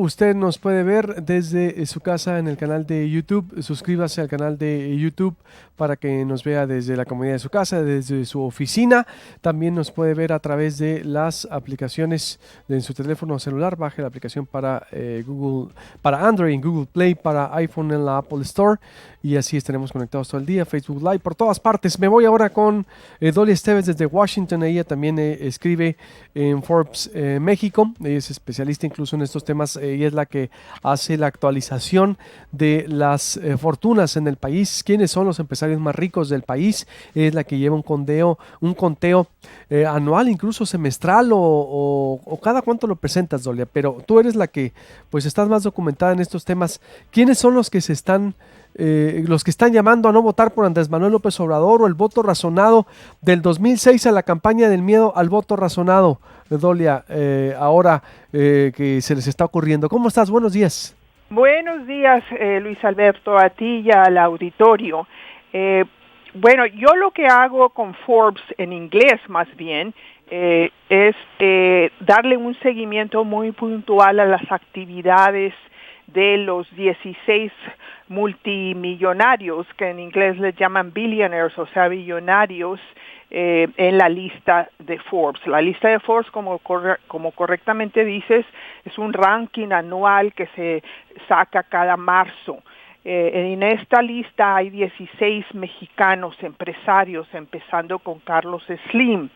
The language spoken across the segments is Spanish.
Usted nos puede ver desde su casa en el canal de YouTube. Suscríbase al canal de YouTube para que nos vea desde la comodidad de su casa, desde su oficina. También nos puede ver a través de las aplicaciones en su teléfono celular. Baje la aplicación para Google, para Android en Google Play, para iPhone en la Apple Store. Y así estaremos conectados todo el día. Facebook Live por todas partes. Me voy ahora con Dolly Esteves desde Washington. Ella también escribe en Forbes México. Ella es especialista incluso en estos temas. Ella es la que hace la actualización de las fortunas en el país. ¿Quiénes son los empresarios más ricos del país? Es la que lleva un conteo anual, incluso semestral o cada cuánto lo presentas, Dolia. Pero tú eres la que pues estás más documentada en estos temas. ¿Quiénes son los que están llamando a no votar por Andrés Manuel López Obrador o el voto razonado del 2006 a la campaña del miedo al voto razonado, Dolia, ahora que se les está ocurriendo? ¿Cómo estás? Buenos días. Buenos días, Luis Alberto, a ti y al auditorio. Eh, bueno, yo lo que hago con Forbes, en inglés más bien, es darle un seguimiento muy puntual a las actividades de los 16 multimillonarios, que en inglés les llaman billionaires, o sea, billonarios, en la lista de Forbes. La lista de Forbes, como correctamente dices, es un ranking anual que se saca cada marzo. En esta lista hay 16 mexicanos empresarios, empezando con Carlos Slim.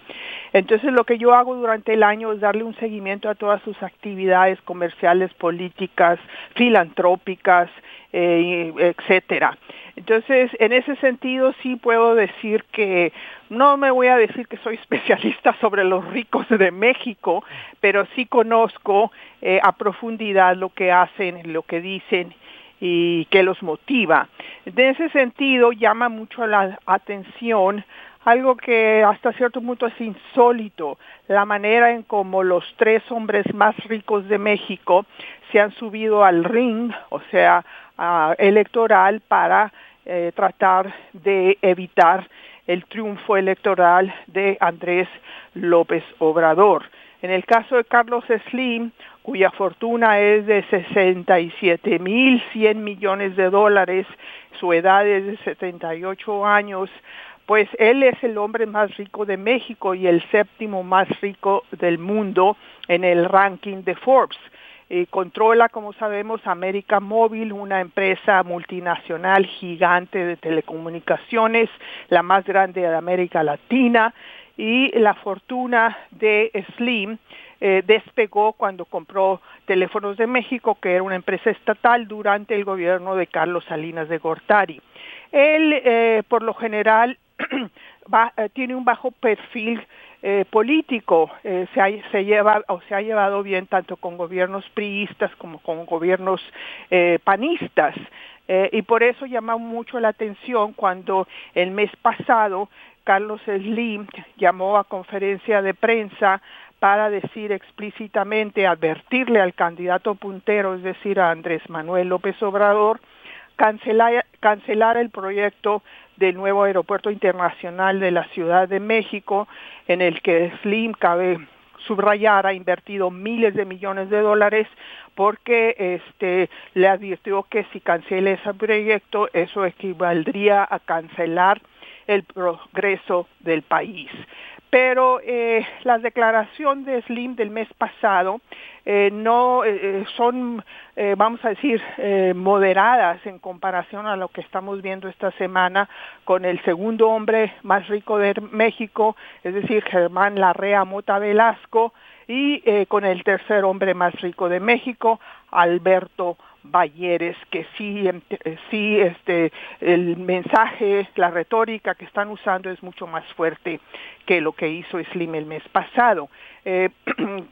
Entonces, lo que yo hago durante el año es darle un seguimiento a todas sus actividades comerciales, políticas, filantrópicas, etcétera. Entonces, en ese sentido, sí puedo decir que, no me voy a decir que soy especialista sobre los ricos de México, pero sí conozco a profundidad lo que hacen, lo que dicen y que los motiva. En ese sentido, llama mucho la atención algo que hasta cierto punto es insólito, la manera en cómo los tres hombres más ricos de México se han subido al ring, o sea, electoral, para tratar de evitar el triunfo electoral de Andrés López Obrador. En el caso de Carlos Slim, cuya fortuna es de 67,100 millones de dólares, su edad es de 78 años, pues él es el hombre más rico de México y el séptimo más rico del mundo en el ranking de Forbes. Controla, como sabemos, América Móvil, una empresa multinacional gigante de telecomunicaciones, la más grande de América Latina, y la fortuna de Slim despegó cuando compró Teléfonos de México, que era una empresa estatal durante el gobierno de Carlos Salinas de Gortari. Él, por lo general, tiene un bajo perfil político, se ha llevado bien tanto con gobiernos priistas como con gobiernos panistas, y por eso llama mucho la atención cuando el mes pasado Carlos Slim llamó a conferencia de prensa para decir explícitamente, advertirle al candidato puntero, es decir, a Andrés Manuel López Obrador, cancelar el proyecto del nuevo aeropuerto internacional de la Ciudad de México, en el que Slim, cabe subrayar, ha invertido miles de millones de dólares, porque le advirtió que si cancela ese proyecto, eso equivaldría a cancelar el progreso del país. Pero la declaración de Slim del mes pasado no son, vamos a decir, moderadas en comparación a lo que estamos viendo esta semana con el segundo hombre más rico de México, es decir, Germán Larrea Mota Velasco, y con el tercer hombre más rico de México, Alberto Balleres, que sí, el mensaje, la retórica que están usando es mucho más fuerte que lo que hizo Slim el mes pasado.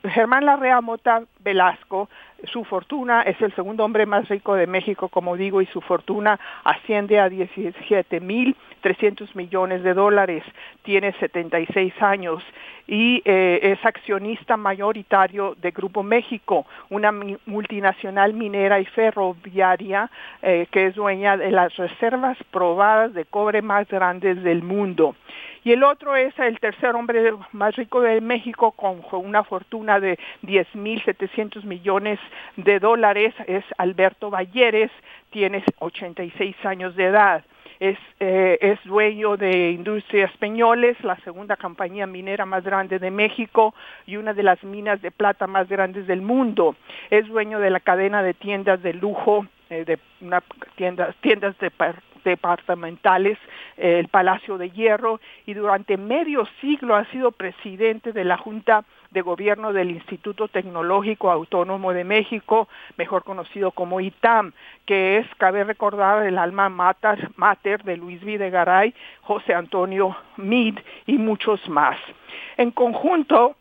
Germán Larrea Mota Velasco, su fortuna es el segundo hombre más rico de México, como digo, y su fortuna asciende a 17,300 millones de dólares, tiene 76 años y es accionista mayoritario de Grupo México, una multinacional minera y ferroviaria que es dueña de las reservas probadas de cobre más grandes del mundo. Y el otro es el tercer hombre más rico de México con una fortuna de 10.700 millones de dólares, es Alberto Balleres, tiene 86 años de edad. Es dueño de Industrias Peñoles, la segunda compañía minera más grande de México y una de las minas de plata más grandes del mundo. Es dueño de la cadena de tiendas de lujo, de una tiendas departamentales, el Palacio de Hierro, y durante medio siglo ha sido presidente de la Junta de Gobierno del Instituto Tecnológico Autónomo de México, mejor conocido como ITAM, que es, cabe recordar, el alma mater de Luis Videgaray, José Antonio Meade y muchos más. En conjunto,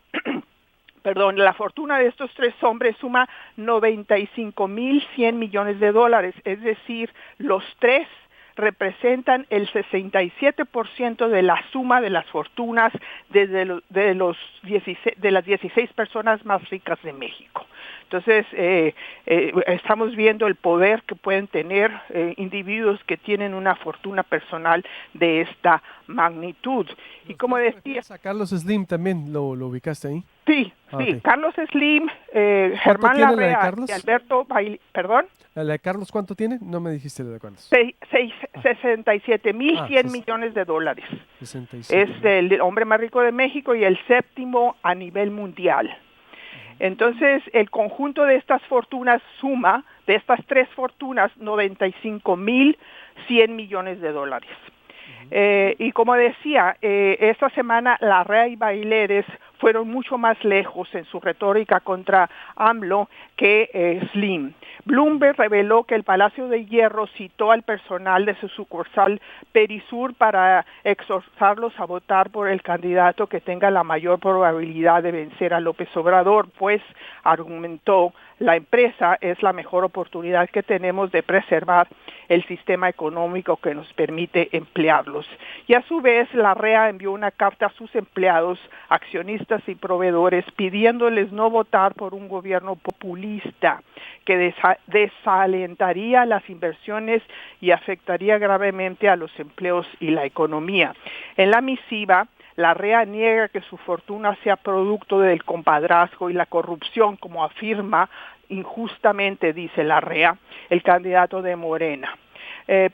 la fortuna de estos tres hombres suma 95.100 millones de dólares, es decir, los tres representan el 67% de la suma de las fortunas de las 16 personas más ricas de México. Entonces, estamos viendo el poder que pueden tener individuos que tienen una fortuna personal de esta magnitud. Y como decía... A Carlos Slim también lo ubicaste ahí. Sí, sí, Okay. Carlos Slim, Germán tiene Larrea la de Carlos? y Alberto ¿perdón? ¿La de Carlos cuánto tiene? No me dijiste la de Carlos. 67.100 millones de dólares. 67. Es el hombre más rico de México y el séptimo a nivel mundial. Entonces, el conjunto de estas fortunas suma, de estas tres fortunas, 95.100 millones de dólares. Y como decía, esta semana Larrea y Balleres fueron mucho más lejos en su retórica contra AMLO que Slim. Bloomberg reveló que el Palacio de Hierro citó al personal de su sucursal Perisur para exhortarlos a votar por el candidato que tenga la mayor probabilidad de vencer a López Obrador, pues, argumentó, la empresa es la mejor oportunidad que tenemos de preservar el sistema económico que nos permite emplearlos. Y a su vez, Larrea envió una carta a sus empleados, accionistas y proveedores pidiéndoles no votar por un gobierno populista que desalentaría las inversiones y afectaría gravemente a los empleos y la economía. En la misiva, Larrea niega que su fortuna sea producto del compadrazgo y la corrupción, como afirma injustamente, dice Larrea, el candidato de Morena.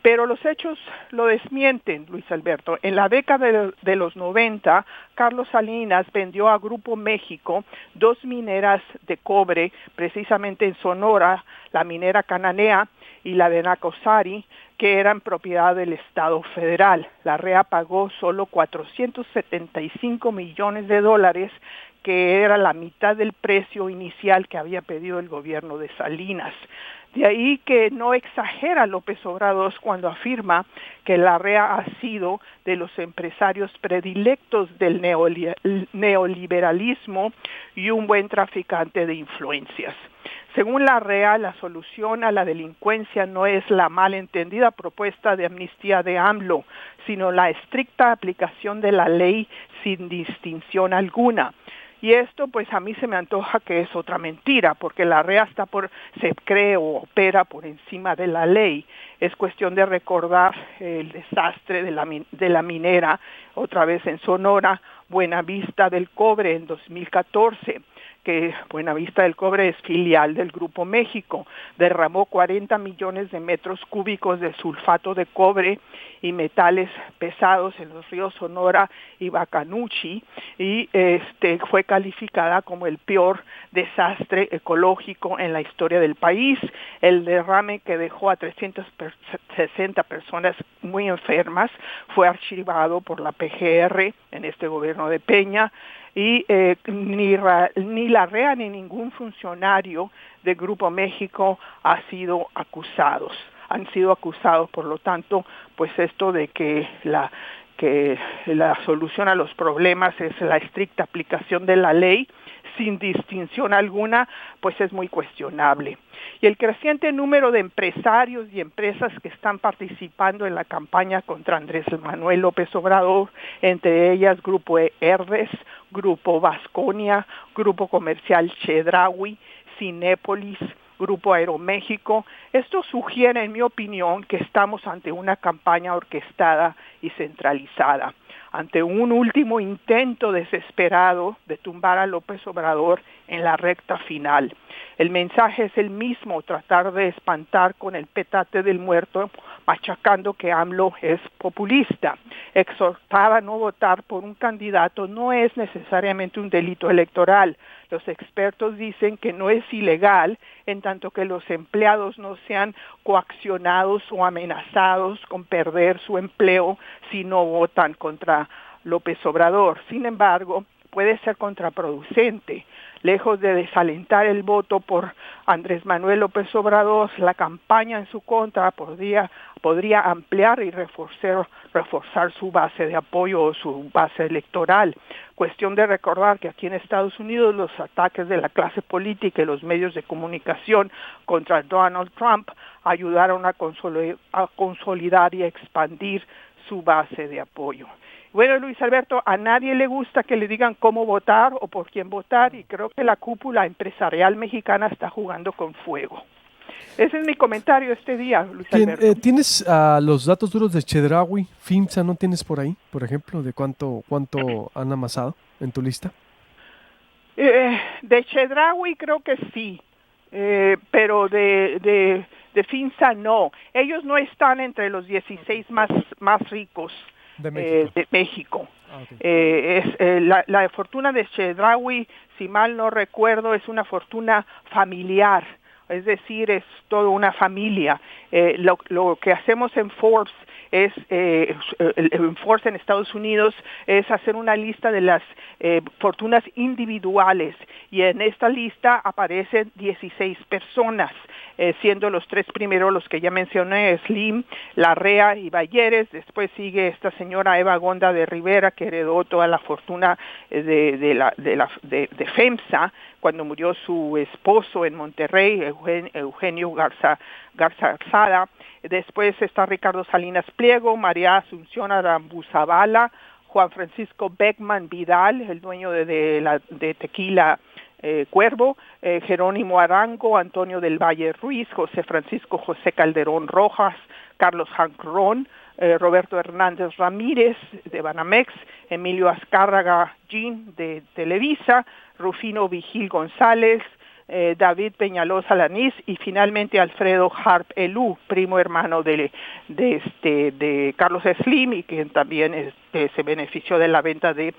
Pero los hechos lo desmienten, Luis Alberto. En la década de los 90, Carlos Salinas vendió a Grupo México 2 mineras de cobre, precisamente en Sonora, la minera Cananea y la de Nacosari, que eran propiedad del Estado federal. Larrea pagó solo 475 millones de dólares, que era la mitad del precio inicial que había pedido el gobierno de Salinas. De ahí que no exagera López Obrador cuando afirma que Larrea ha sido de los empresarios predilectos del neoliberalismo y un buen traficante de influencias. Según Larrea, la solución a la delincuencia no es la malentendida propuesta de amnistía de AMLO, sino la estricta aplicación de la ley sin distinción alguna. Y esto, pues a mí se me antoja que es otra mentira, porque Larrea se cree o opera por encima de la ley. Es cuestión de recordar el desastre de la minera, otra vez en Sonora, Buenavista del Cobre en 2014. Que Buenavista del Cobre es filial del Grupo México, derramó 40 millones de metros cúbicos de sulfato de cobre y metales pesados en los ríos Sonora y Bacanuchi y fue calificada como el peor desastre ecológico en la historia del país. El derrame que dejó a 360 personas muy enfermas fue archivado por la PGR en este gobierno de Peña. Y ni Larrea ni ningún funcionario de Grupo México han sido acusados. Por lo tanto, pues esto de que la solución a los problemas es la estricta aplicación de la ley sin distinción alguna, pues es muy cuestionable. Y el creciente número de empresarios y empresas que están participando en la campaña contra Andrés Manuel López Obrador, entre ellas Grupo Herdes, Grupo Vasconia, Grupo Comercial Chedraui, Cinépolis, Grupo Aeroméxico. Esto sugiere, en mi opinión, que estamos ante una campaña orquestada y centralizada. ante un último intento desesperado de tumbar a López Obrador en la recta final. El mensaje es el mismo, tratar de espantar con el petate del muerto, machacando que AMLO es populista. Exhortar a no votar por un candidato no es necesariamente un delito electoral. Los expertos dicen que no es ilegal en tanto que los empleados no sean coaccionados o amenazados con perder su empleo si no votan contra López Obrador. Sin embargo, puede ser contraproducente. Lejos de desalentar el voto por Andrés Manuel López Obrador, la campaña en su contra podría ampliar y reforzar su base de apoyo o su base electoral. Cuestión de recordar que aquí en Estados Unidos los ataques de la clase política y los medios de comunicación contra Donald Trump ayudaron a consolidar y expandir su base de apoyo. Bueno, Luis Alberto, a nadie le gusta que le digan cómo votar o por quién votar, y creo que la cúpula empresarial mexicana está jugando con fuego. Ese es mi comentario este día, Luis Alberto. ¿Tienes los datos duros de Chedraui, FIMSA, no tienes por ahí, por ejemplo, de cuánto han amasado en tu lista? De Chedraui creo que sí, pero de FIMSA no. Ellos no están entre los 16 más ricos de México. Okay. La fortuna de Chedraui, si mal no recuerdo, es una fortuna familiar, es decir, es toda una familia. Lo que hacemos en Forbes en Forbes en Estados Unidos es hacer una lista de las fortunas individuales, y en esta lista aparecen 16 personas, siendo los tres primeros los que ya mencioné, Slim, Larrea y Balleres. Después sigue esta señora Eva Gonda de Rivera, que heredó toda la fortuna de FEMSA cuando murió su esposo en Monterrey, Eugenio Garza Arzada. Después está Ricardo Salinas Pliego, María Asunción Arambuzabala, Juan Francisco Beckman Vidal, el dueño de Tequila Cuervo, Jerónimo Arango, Antonio del Valle Ruiz, José Francisco José Calderón Rojas, Carlos Jancrón, Roberto Hernández Ramírez de Banamex, Emilio Azcárraga Jean de Televisa, Rufino Vigil González, David Peñalosa Lanís, y finalmente Alfredo Harp Elú, primo hermano de Carlos Slim, y que también se benefició de la venta de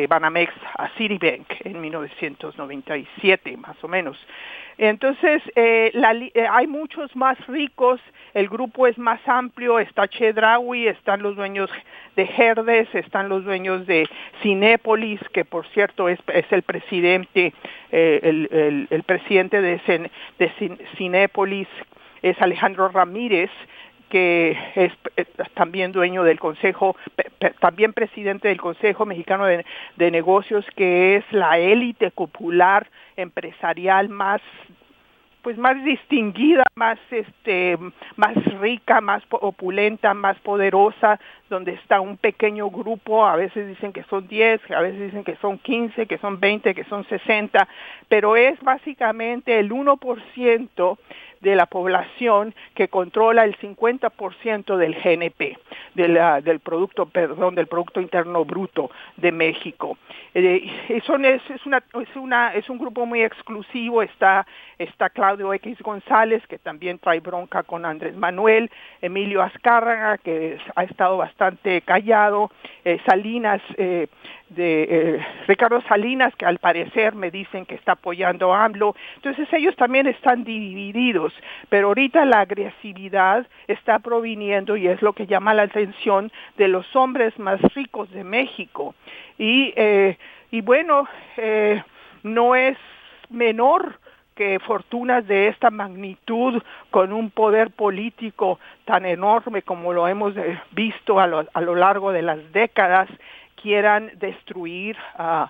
Banamex a Citibank en 1997, más o menos. Entonces, hay muchos más ricos, el grupo es más amplio, está Chedraui, están los dueños de Herdes, están los dueños de Cinépolis, que por cierto es el presidente, el presidente de Cinépolis es Alejandro Ramírez, que es también dueño del Consejo, también presidente del Consejo Mexicano de Negocios, que es la élite popular empresarial más distinguida, más rica, más opulenta, más poderosa, donde está un pequeño grupo. A veces dicen que son 10, a veces dicen que son 15, que son 20, que son 60, pero es básicamente el 1% de la población que controla el 50% del GNP, del Producto Interno Bruto de México. Es un grupo muy exclusivo. Está Claudio X González, que también trae bronca con Andrés Manuel, Emilio Azcárraga, que ha estado bastante callado, Ricardo Salinas, que al parecer me dicen que está apoyando a AMLO. Entonces ellos también están divididos, pero ahorita la agresividad está proviniendo, y es lo que llama la atención, de los hombres más ricos de México. Y bueno, no es menor que fortunas de esta magnitud, con un poder político tan enorme como lo hemos visto a lo largo de las décadas, quieran destruir a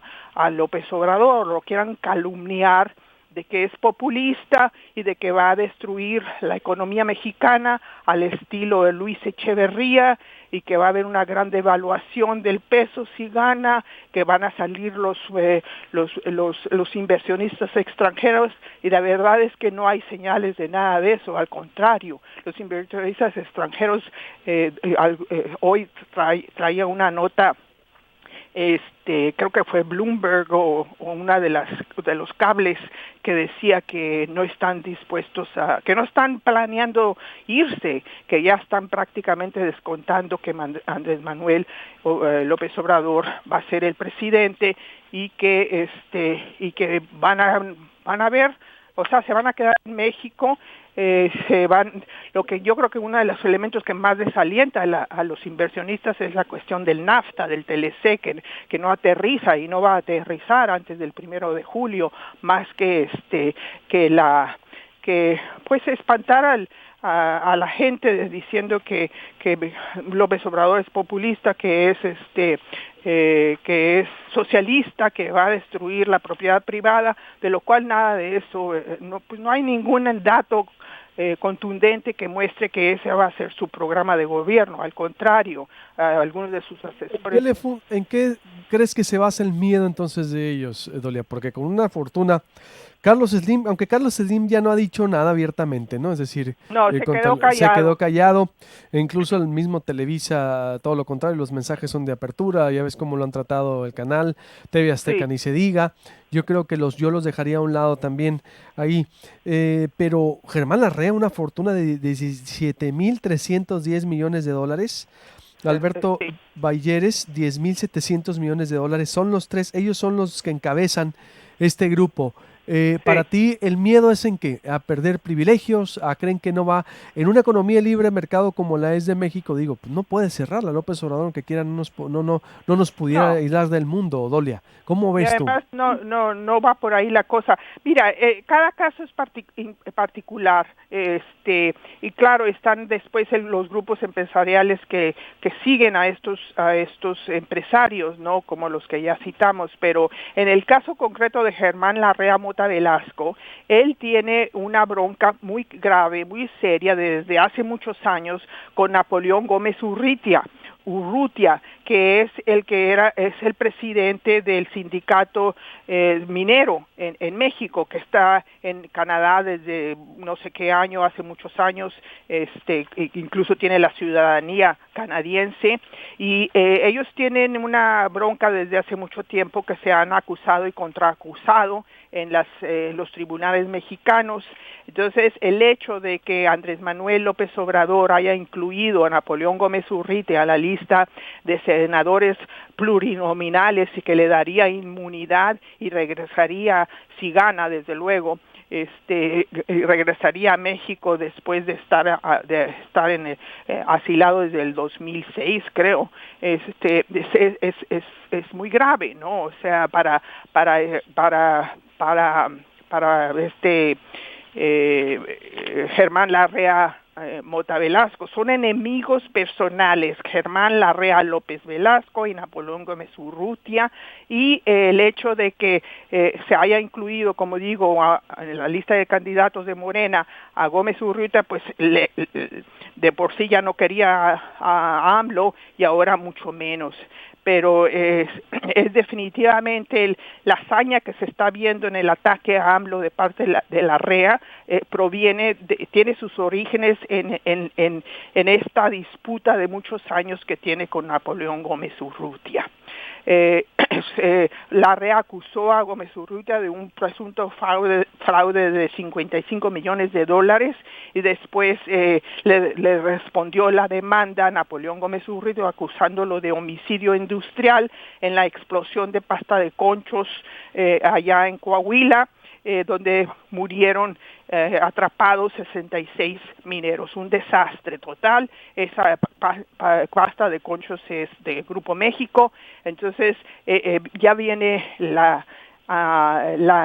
López Obrador, lo quieran calumniar de que es populista y de que va a destruir la economía mexicana al estilo de Luis Echeverría, y que va a haber una gran devaluación del peso si gana, que van a salir los inversionistas extranjeros, y la verdad es que no hay señales de nada de eso, al contrario, los inversionistas extranjeros hoy traía una nota, creo que fue Bloomberg o una de los cables, que decía que no están dispuestos que no están planeando irse, que ya están prácticamente descontando que Andrés Manuel López Obrador va a ser el presidente, y que van a ver, o sea, se van a quedar en México. Lo que yo creo que uno de los elementos que más desalienta a los inversionistas es la cuestión del NAFTA, del TLC, que no aterriza y no va a aterrizar antes del 1 de julio, más que pues espantar a la gente diciendo que López Obrador es populista, que es socialista, que va a destruir la propiedad privada, de lo cual nada de eso, pues no hay ningún dato contundente que muestre que ese va a ser su programa de gobierno. Al contrario, algunos de sus asesores... ¿En qué crees que se basa el miedo entonces de ellos, Dolia? Porque con una fortuna, Carlos Slim, aunque Carlos Slim ya no ha dicho nada abiertamente, ¿no? Es decir, No, se quedó callado. se quedó callado, e incluso el mismo Televisa, todo lo contrario, los mensajes son de apertura, ya ves cómo lo han tratado el canal, TV Azteca, Sí. ni se diga. Yo creo que yo los dejaría a un lado también ahí. Pero Germán Larrea, una fortuna de 17.310 millones de dólares. Alberto Sí. Balleres, 10.700 millones de dólares. Son los tres, ellos son los que encabezan este grupo. Para ti, ¿el miedo es en qué? ¿A perder privilegios? ¿A creen que no va? En una economía libre de mercado como la es de México, digo, pues no puede cerrarla. López Obrador, aunque quiera, no nos pudiera No. aislar del mundo, Dolia. ¿Cómo Y ves tú? además no va por ahí la cosa. Mira, cada caso es particular, y claro, están después los grupos empresariales que siguen a estos empresarios, ¿no? Como los que ya citamos, pero en el caso concreto de Germán Larrea Mota Velasco, él tiene una bronca muy grave, muy seria desde hace muchos años con Napoleón Gómez Urrutia, que es el presidente del sindicato minero en México, que está en Canadá desde no sé qué año, hace muchos años, incluso tiene la ciudadanía canadiense, y ellos tienen una bronca desde hace mucho tiempo, que se han acusado y contraacusado en los tribunales mexicanos. Entonces, el hecho de que Andrés Manuel López Obrador haya incluido a Napoleón Gómez Urrutia a la lista de senadores plurinominales, y que le daría inmunidad y regresaría, si gana, desde luego, regresaría a México después de estar asilado desde el 2006, creo. Es muy grave, ¿no? O sea, para Germán Larrea Mota Velasco. Son enemigos personales, Germán Larrea López Velasco y Napoleón Gómez Urrutia, y el hecho de que se haya incluido, como digo, en la lista de candidatos de Morena a Gómez Urrutia, pues de por sí ya no quería a AMLO, y ahora mucho menos. Pero es definitivamente la hazaña que se está viendo en el ataque a AMLO de parte de Larrea, tiene sus orígenes en esta disputa de muchos años que tiene con Napoleón Gómez Urrutia. Larrea acusó a Gómez Urrutia de un presunto fraude de 55 millones de dólares, y después le respondió la demanda a Napoleón Gómez Urrutia acusándolo de homicidio industrial en la explosión de pasta de conchos allá en Coahuila, donde murieron atrapados 66 mineros. Un desastre total. Esa pasta de conchos es de Grupo México. Entonces ya viene la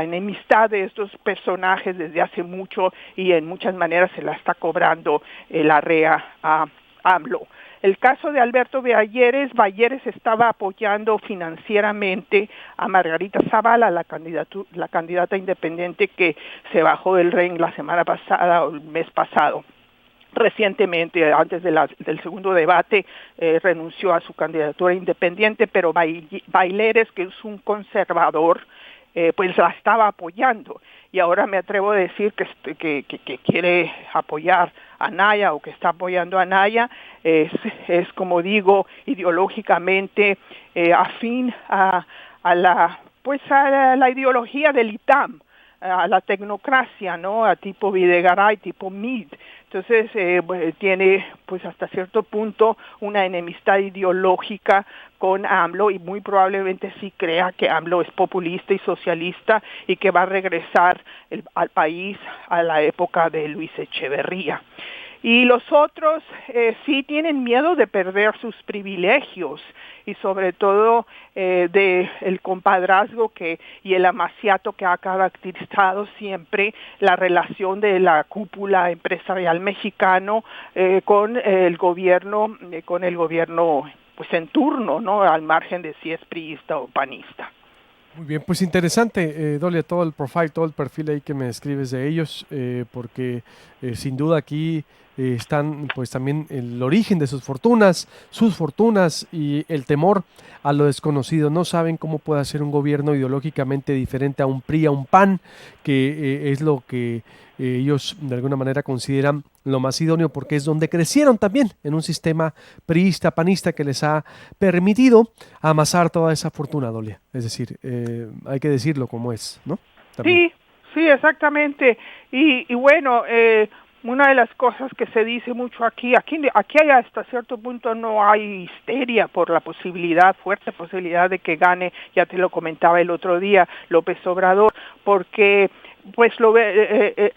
enemistad de estos personajes desde hace mucho, y en muchas maneras se la está cobrando Larrea a AMLO. el caso de Alberto Valleres estaba apoyando financieramente a Margarita Zavala, la candidata independiente que se bajó del ring la semana pasada o el mes pasado. Recientemente, antes del segundo debate, renunció a su candidatura independiente, pero Valleres, que es un conservador, pues la estaba apoyando. Y ahora me atrevo a decir que quiere apoyar a Naya, o que está apoyando a Naya. Es como digo, ideológicamente afín a la ideología del ITAM, a la tecnocracia, ¿no? A tipo Videgaray, tipo Meade. Entonces tiene pues hasta cierto punto una enemistad ideológica con AMLO, y muy probablemente sí crea que AMLO es populista y socialista y que va a regresar al país a la época de Luis Echeverría. Y los otros sí tienen miedo de perder sus privilegios, y sobre todo de el compadrazgo y el amaciato que ha caracterizado siempre la relación de la cúpula empresarial mexicano con el gobierno pues en turno, ¿no? Al margen de si es priista o panista. Muy bien, pues interesante, Dolia, todo el profile, todo el perfil ahí que me describes de ellos, porque sin duda aquí están pues también el origen de sus fortunas y el temor a lo desconocido. No saben cómo puede hacer un gobierno ideológicamente diferente a un PRI, a un PAN, que es lo que ellos de alguna manera consideran lo más idóneo, porque es donde crecieron también, en un sistema priista, panista, que les ha permitido amasar toda esa fortuna, Dolia. Es decir, hay que decirlo como es, ¿no? También. Sí, exactamente. Y bueno, una de las cosas que se dice mucho aquí hay hasta cierto punto no hay histeria por la fuerte posibilidad de que gane, ya te lo comentaba el otro día, López Obrador, porque pues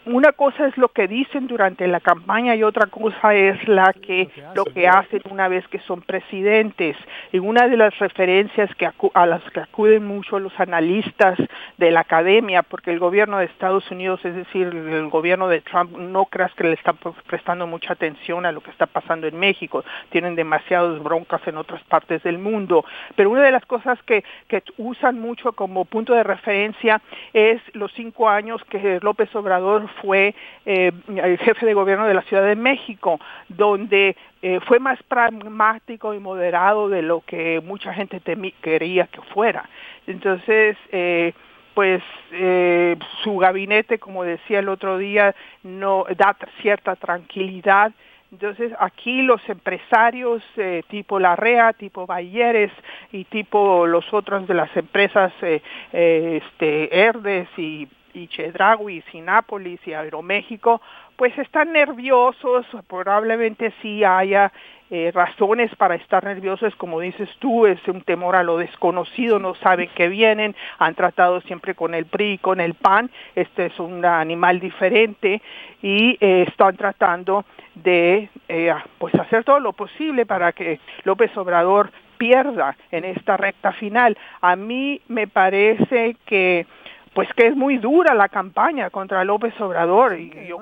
una cosa es lo que dicen durante la campaña y otra cosa es lo que hacen una vez que son presidentes. Y una de las referencias a las que acuden mucho los analistas de la academia, porque el gobierno de Estados Unidos, es decir, el gobierno de Trump, no creas que le está prestando mucha atención a lo que está pasando en México. Tienen demasiadas broncas en otras partes del mundo. Pero una de las cosas que usan mucho como punto de referencia es los 5 años que López Obrador fue el jefe de gobierno de la Ciudad de México, donde fue más pragmático y moderado de lo que mucha gente quería que fuera. Entonces, su gabinete, como decía el otro día, no da cierta tranquilidad. Entonces, aquí los empresarios tipo Larrea, tipo Valleres y tipo los otros de las empresas Herdes y Chedraui, Cinépolis y Aeroméxico, pues están nerviosos. Probablemente sí haya razones para estar nerviosos, como dices tú, es un temor a lo desconocido, no saben qué vienen, han tratado siempre con el PRI y con el PAN, este es un animal diferente, y están tratando de pues hacer todo lo posible para que López Obrador pierda en esta recta final. A mí me parece que es muy dura la campaña contra López Obrador. Sí, ya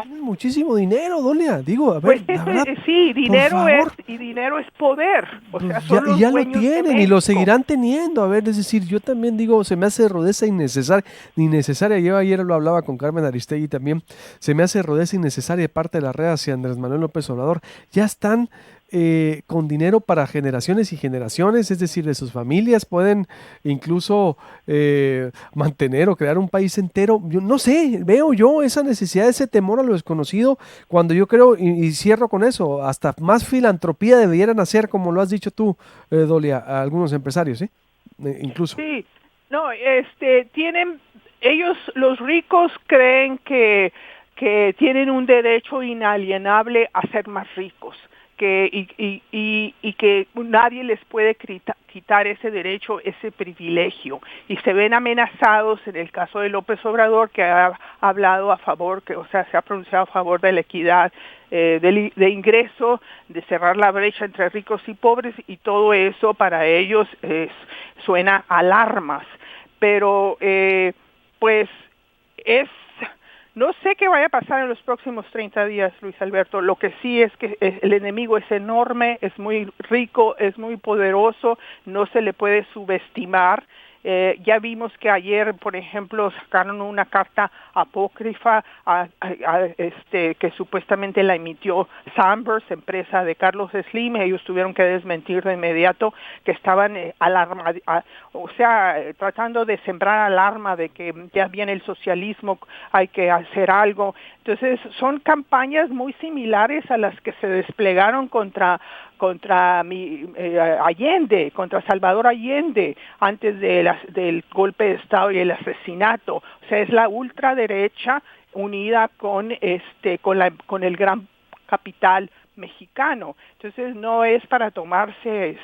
tienen muchísimo dinero, Dolia. Digo, a Pues ver, la verdad, sí, por favor. dinero es poder. O Pues sea, son los ya lo dueños de tienen y lo México. seguirán teniendo. A ver, es decir, yo también digo, se me hace rudeza innecesaria. Yo ayer lo hablaba con Carmen Aristegui también. Se me hace rudeza innecesaria de parte de la red hacia Andrés Manuel López Obrador. Ya están con dinero para generaciones y generaciones, es decir, de sus familias, pueden incluso mantener o crear un país entero. Yo no sé, veo yo esa necesidad, ese temor a lo desconocido, cuando yo creo, y cierro con eso, hasta más filantropía debieran hacer, como lo has dicho tú, Dolia, a algunos empresarios, ¿sí? Incluso. Sí, no, ellos, los ricos, creen que tienen un derecho inalienable a ser más ricos, y que nadie les puede quitar ese derecho, ese privilegio, y se ven amenazados en el caso de López Obrador, que ha hablado a favor, se ha pronunciado a favor de la equidad de ingreso, de cerrar la brecha entre ricos y pobres, y todo eso para ellos suena alarmas, pero pues es No sé qué vaya a pasar en los próximos 30 días, Luis Alberto. Lo que sí es que el enemigo es enorme, es muy rico, es muy poderoso, no se le puede subestimar. Ya vimos que ayer, por ejemplo, sacaron una carta apócrifa que supuestamente la emitió Sanders, empresa de Carlos Slim. Ellos tuvieron que desmentir de inmediato que estaban tratando de sembrar alarma de que ya viene el socialismo, hay que hacer algo. Entonces, son campañas muy similares a las que se desplegaron contra Allende, contra Salvador Allende, antes del golpe de Estado y el asesinato. O sea, es la ultraderecha unida con el gran capital mexicano. Entonces, no es para tomarse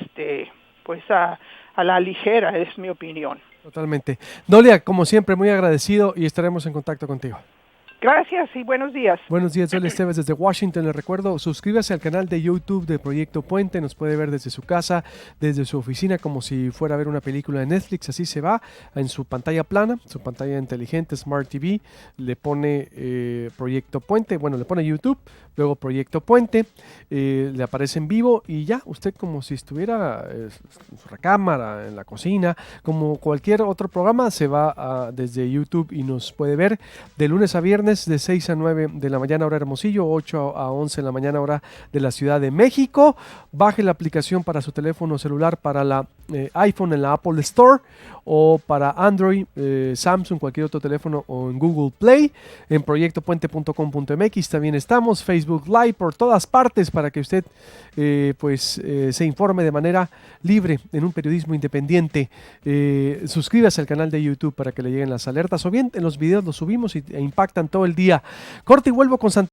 a la ligera, es mi opinión. Totalmente. Noelia, como siempre, muy agradecido y estaremos en contacto contigo. Gracias y buenos días. Buenos días, soy Esteves desde Washington. Les recuerdo, suscríbase al canal de YouTube de Proyecto Puente. Nos puede ver desde su casa, desde su oficina, como si fuera a ver una película de Netflix. Así se va en su pantalla plana, su pantalla inteligente, Smart TV. Le pone Proyecto Puente, bueno, le pone YouTube, luego Proyecto Puente, le aparece en vivo y ya, usted como si estuviera en su recámara, en la cocina, como cualquier otro programa, se va desde YouTube y nos puede ver de lunes a viernes de 6 a 9 de la mañana hora Hermosillo, 8 a 11 de la mañana hora de la Ciudad de México. Baje la aplicación para su teléfono celular, para la iPhone en la Apple Store, o para Android, Samsung, cualquier otro teléfono, o en Google Play. En proyectopuente.com.mx también estamos, Facebook Live, por todas partes, para que usted se informe de manera libre en un periodismo independiente. Suscríbase al canal de YouTube para que le lleguen las alertas, o bien en los videos los subimos e impactan todo el día. Corte y vuelvo con Santiago.